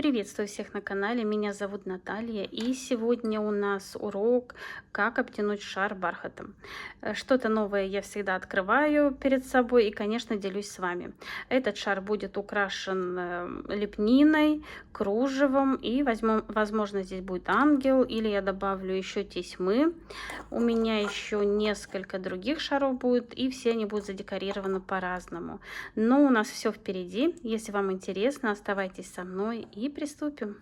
Приветствую всех на канале, меня зовут Наталья, и сегодня у нас урок «Как обтянуть шар бархатом». Что-то новое я всегда открываю перед собой и, конечно, делюсь с вами. Этот шар будет украшен лепниной, кружевом и, возможно, здесь будет ангел, или я добавлю еще тесьмы. У меня еще несколько других шаров будет, и все они будут задекорированы по-разному. Но у нас все впереди. Если вам интересно, оставайтесь со мной и приступим.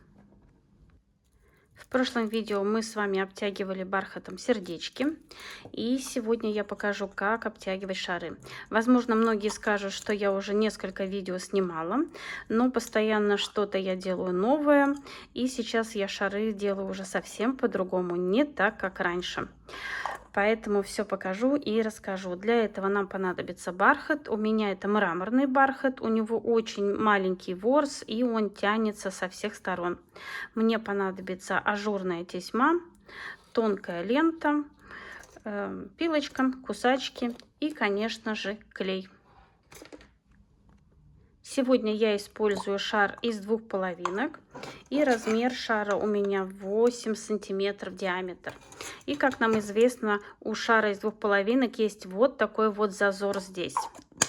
В прошлом видео мы с вами обтягивали бархатом сердечки, и сегодня я покажу, как обтягивать шары. Возможно, многие скажут, что я уже несколько видео снимала, но постоянно что-то я делаю новое, и сейчас я шары делаю уже совсем по-другому, не так, как раньше. Поэтому все покажу и расскажу. Для этого нам понадобится бархат. У меня это мраморный бархат. У него очень маленький ворс, и он тянется со всех сторон. Мне понадобится ажурная тесьма, тонкая лента, пилочка, кусачки и, конечно же, клей. Сегодня я использую шар из 2 половинок, и размер шара у меня 8 сантиметров диаметр. И, как нам известно, у шара из 2 половинок есть вот такой вот зазор здесь,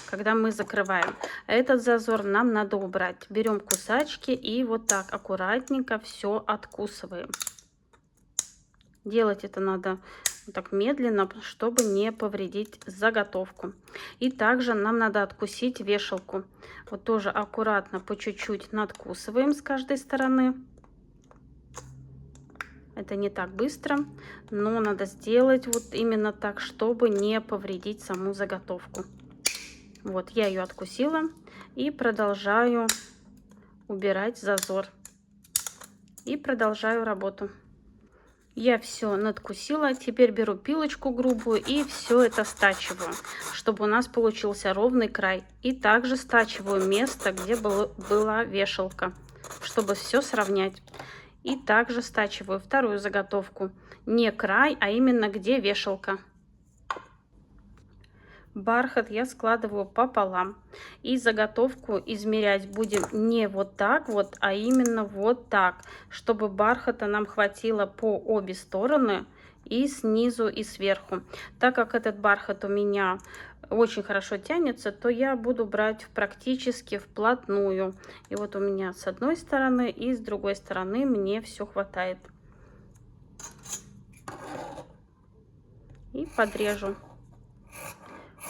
когда мы закрываем. Этот зазор нам надо убрать. Берем кусачки и вот так аккуратненько все откусываем. Делать это надо так медленно, чтобы не повредить заготовку. И также нам надо откусить вешалку. Вот тоже аккуратно по чуть-чуть надкусываем с каждой стороны. Это не так быстро, но надо сделать вот именно так, чтобы не повредить саму заготовку. Вот я ее откусила и продолжаю убирать зазор. И продолжаю работу. Я все надкусила, теперь беру пилочку грубую и все это стачиваю, чтобы у нас получился ровный край. И также стачиваю место, где была вешалка, чтобы все сравнять. И также стачиваю вторую заготовку, не край, а именно где вешалка. Бархат я складываю пополам, и заготовку измерять будем не вот так вот, а именно вот так, чтобы бархата нам хватило по обе стороны, и снизу, и сверху. Так как этот бархат у меня очень хорошо тянется, то я буду брать практически вплотную. И вот у меня с одной стороны и с другой стороны мне все хватает. И подрежу.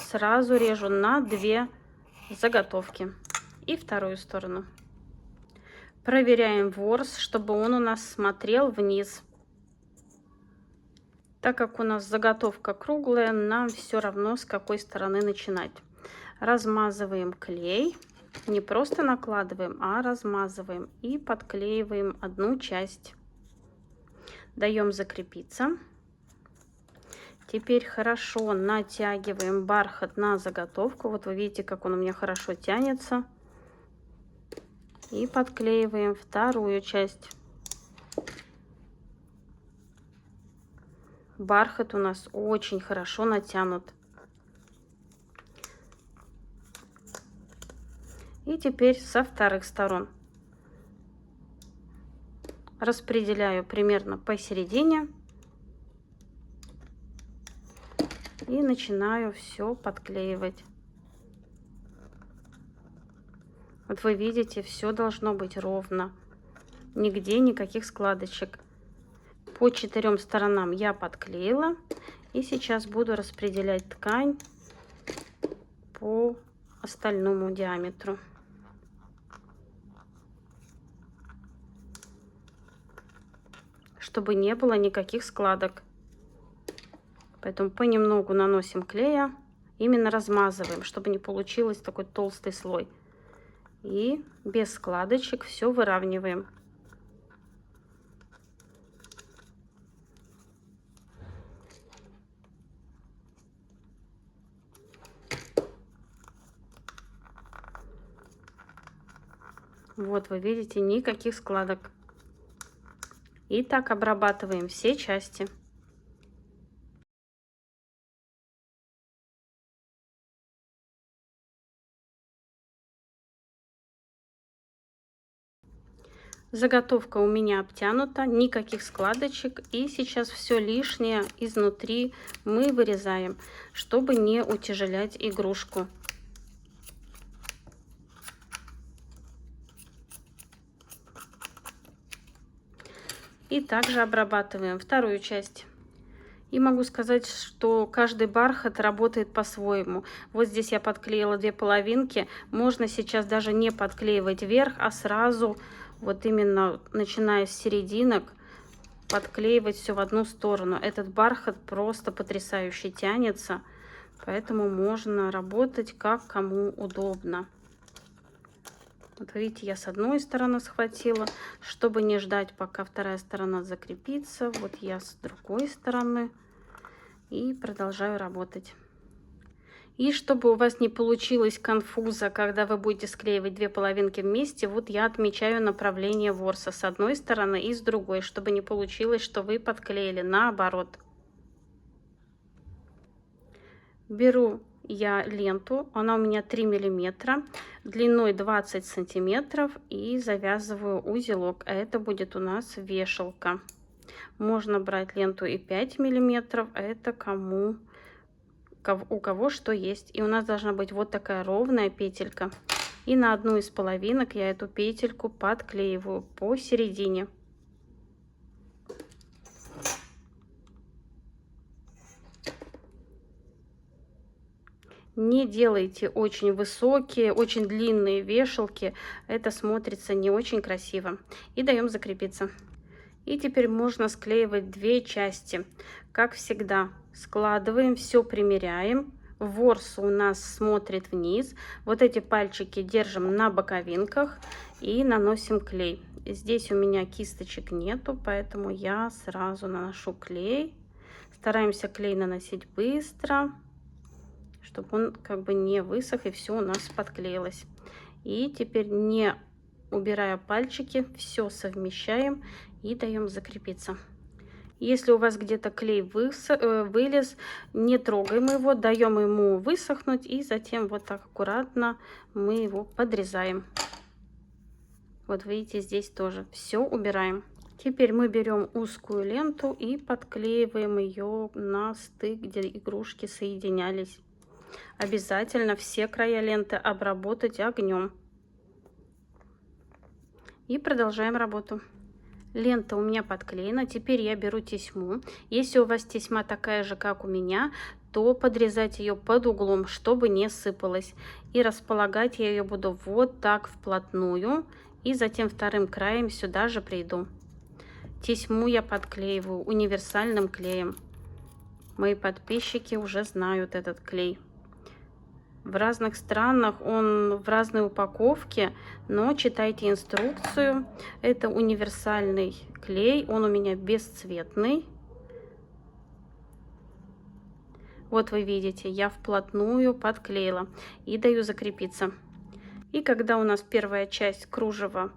Сразу режу на 2 заготовки. И вторую сторону. Проверяем ворс, чтобы он у нас смотрел вниз. Так как у нас заготовка круглая, нам все равно с какой стороны начинать. Размазываем клей. Не просто накладываем, а размазываем. И подклеиваем одну часть. Даем закрепиться. Теперь хорошо натягиваем бархат на заготовку. Вот вы видите, как он у меня хорошо тянется. И подклеиваем вторую часть. Бархат у нас очень хорошо натянут. И теперь со вторых сторон. Распределяю примерно посередине. И начинаю все подклеивать. Вот вы видите, все должно быть ровно. Нигде никаких складочек. По 4 сторонам я подклеила. И сейчас буду распределять ткань по остальному диаметру. Чтобы не было никаких складок. Поэтому понемногу наносим клея, именно размазываем, чтобы не получилось такой толстый слой. И без складочек все выравниваем. Вот вы видите, никаких складок. И так обрабатываем все части. Заготовка у меня обтянута, никаких складочек. И сейчас все лишнее изнутри мы вырезаем, чтобы не утяжелять игрушку. И также обрабатываем вторую часть. И могу сказать, что каждый бархат работает по-своему. Вот здесь я подклеила 2 половинки. Можно сейчас даже не подклеивать вверх, а сразу, вот именно начиная с серединок, подклеивать все в одну сторону. Этот бархат просто потрясающе тянется, поэтому можно работать как кому удобно. Вот видите, я с одной стороны схватила, чтобы не ждать, пока вторая сторона закрепится. Вот я с другой стороны и продолжаю работать. И чтобы у вас не получилось конфуза, когда вы будете склеивать 2 половинки вместе, вот я отмечаю направление ворса с одной стороны и с другой, чтобы не получилось, что вы подклеили наоборот. Беру я ленту, она у меня 3 миллиметра, длиной 20 сантиметров, и завязываю узелок. А это будет у нас вешалка. Можно брать ленту и 5 миллиметров, а это у кого что есть. И у нас должна быть вот такая ровная петелька. И на одну из половинок я эту петельку подклеиваю посередине. Не делайте очень высокие, очень длинные вешалки. Это смотрится не очень красиво. И даем закрепиться. И теперь можно склеивать 2 части. Как всегда, складываем, все примеряем. Ворс у нас смотрит вниз. Вот эти пальчики держим на боковинках и наносим клей. Здесь у меня кисточек нету, поэтому я сразу наношу клей. Стараемся клей наносить быстро, чтобы он как бы не высох и все у нас подклеилось. И теперь, не убирая пальчики, все совмещаем и даем закрепиться. Если у вас где-то клей вылез, не трогаем его, даем ему высохнуть, и затем вот так аккуратно мы его подрезаем. Вот видите, здесь тоже все убираем. Теперь мы берем узкую ленту и подклеиваем ее на стык, где игрушки соединялись. Обязательно все края ленты обработать огнем. И продолжаем работу. Лента у меня подклеена. Теперь я беру тесьму. Если у вас тесьма такая же, как у меня, то подрезать ее под углом, чтобы не сыпалась. И располагать я ее буду вот так вплотную. И затем вторым краем сюда же приду. Тесьму я подклеиваю универсальным клеем. Мои подписчики уже знают этот клей. В разных странах он в разной упаковке, но читайте инструкцию. Это универсальный клей, он у меня бесцветный. Вот вы видите, я вплотную подклеила и даю закрепиться. И когда у нас первая часть кружева,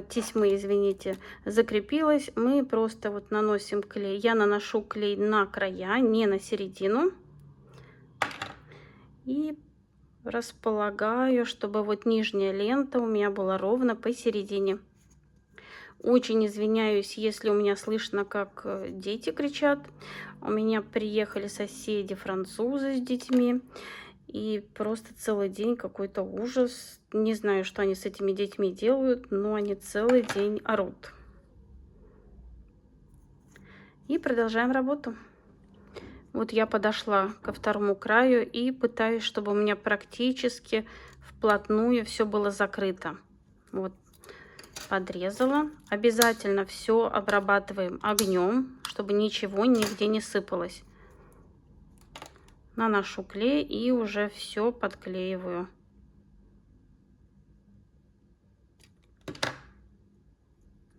тесьмы, извините, закрепилась, мы просто вот наносим клей. Я наношу клей на края, не на середину. И располагаю, чтобы вот нижняя лента у меня была ровно посередине. Очень извиняюсь, если у меня слышно, как дети кричат. У меня приехали соседи французы с детьми. И просто целый день какой-то ужас. Не знаю, что они с этими детьми делают, но они целый день орут. И продолжаем работу. Вот я подошла ко второму краю и пытаюсь, чтобы у меня практически вплотную все было закрыто. Вот, подрезала. Обязательно все обрабатываем огнем, чтобы ничего нигде не сыпалось. Наношу клей и уже все подклеиваю.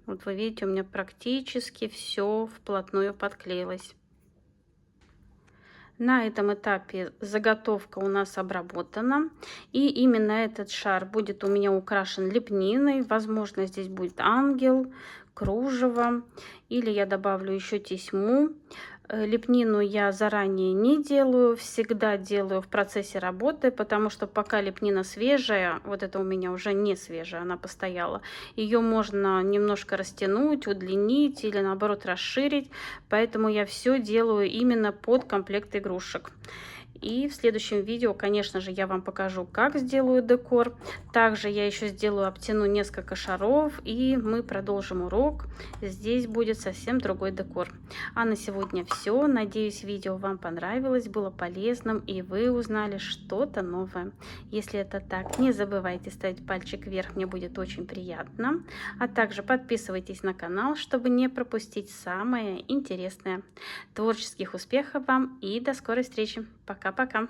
Вот вы видите, у меня практически все вплотную подклеилось. На этом этапе заготовка у нас обработана. И именно этот шар будет у меня украшен лепниной. Возможно, здесь будет ангел, кружево. Или я добавлю еще тесьму. Лепнину я заранее не делаю, всегда делаю в процессе работы, потому что пока лепнина свежая, вот это у меня уже не свежая, она постояла, ее можно немножко растянуть, удлинить или наоборот расширить, поэтому я все делаю именно под комплект игрушек. И в следующем видео, конечно же, я вам покажу, как сделаю декор. Также я еще сделаю, обтяну несколько шаров, и мы продолжим урок. Здесь будет совсем другой декор. А на сегодня все. Надеюсь, видео вам понравилось, было полезным, и вы узнали что-то новое. Если это так, не забывайте ставить пальчик вверх, мне будет очень приятно. А также подписывайтесь на канал, чтобы не пропустить самое интересное. Творческих успехов вам и до скорой встречи. Пока-пока.